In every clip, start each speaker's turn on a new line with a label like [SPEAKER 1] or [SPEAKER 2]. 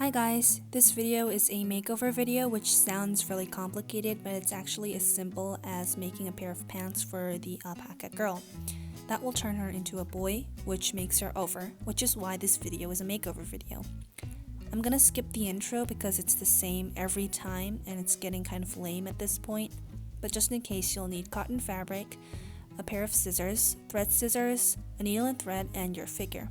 [SPEAKER 1] Hi guys, this video is a makeover video which sounds really complicated, but it's actually as simple as making a pair of pants for the alpaca girl. That will turn her into a boy, which makes her over, which is why this video is a makeover video. I'm gonna skip the intro because it's the same every time and it's getting kind of lame at this point, but just in case you'll need cotton fabric, a pair of scissors, thread scissors, a needle and thread, and your figure.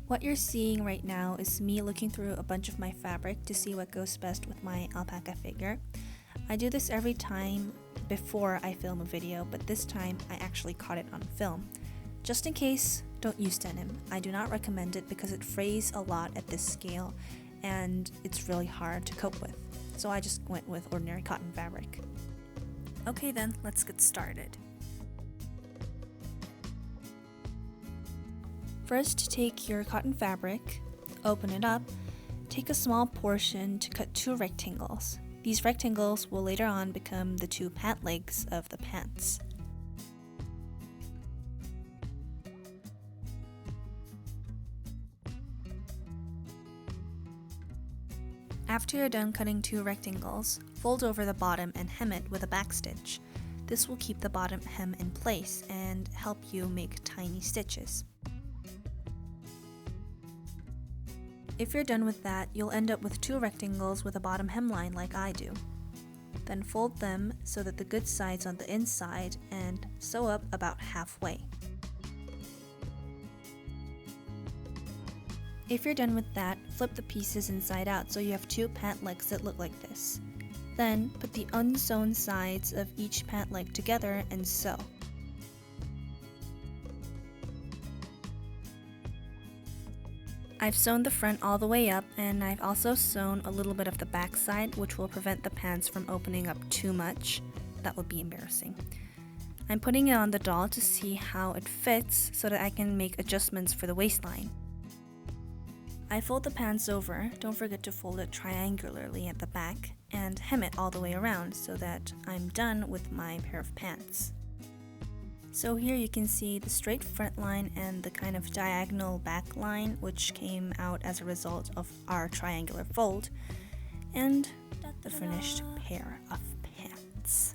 [SPEAKER 1] What you're seeing right now is me looking through a bunch of my fabric to see what goes best with my alpaca figure. I do this every time before I film a video, but this time I actually caught it on film. Just in case, don't use denim. I do not recommend it because it frays a lot at this scale and it's really hard to cope with. So I just went with ordinary cotton fabric. Okay then, let's get started. First, take your cotton fabric, open it up, take a small portion to cut 2 rectangles. These rectangles will later on become the 2 pant legs of the pants. After you're done cutting 2 rectangles, fold over the bottom and hem it with a backstitch. This will keep the bottom hem in place and help you make tiny stitches. If you're done with that, you'll end up with 2 rectangles with a bottom hemline like I do. Then fold them so that the good side's on the inside and sew up about halfway. If you're done with that, flip the pieces inside out so you have 2 pant legs that look like this. Then put the unsewn sides of each pant leg together and sew. I've sewn the front all the way up, and I've also sewn a little bit of the back side, which will prevent the pants from opening up too much. That would be embarrassing. I'm putting it on the doll to see how it fits so that I can make adjustments for the waistline. I fold the pants over, don't forget to fold it triangularly at the back, and hem it all the way around so that I'm done with my pair of pants. So here you can see the straight front line and the kind of diagonal back line, which came out as a result of our triangular fold, and the finished pair of pants.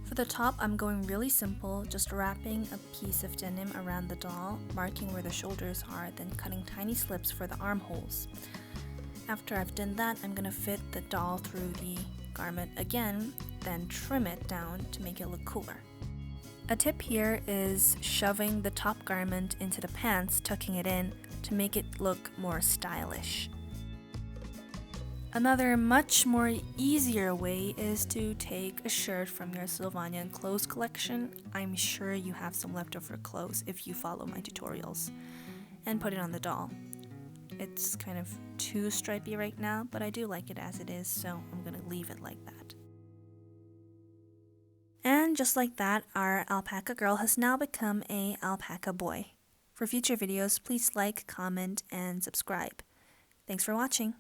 [SPEAKER 1] For the top, I'm going really simple, just wrapping a piece of denim around the doll, marking where the shoulders are, then cutting tiny slips for the armholes. After I've done that, I'm going to fit the doll through the garment again, then trim it down to make it look cooler. A tip here is shoving the top garment into the pants, tucking it in to make it look more stylish. Another much more easier way is to take a shirt from your Sylvanian clothes collection. I'm sure you have some leftover clothes if you follow my tutorials, and put it on the doll. It's kind of too stripy right now, but I do like it as it is, so I'm gonna leave it like that. And just like that, our alpaca girl has now become a alpaca boy. For future videos, please like, comment, and subscribe. Thanks for watching.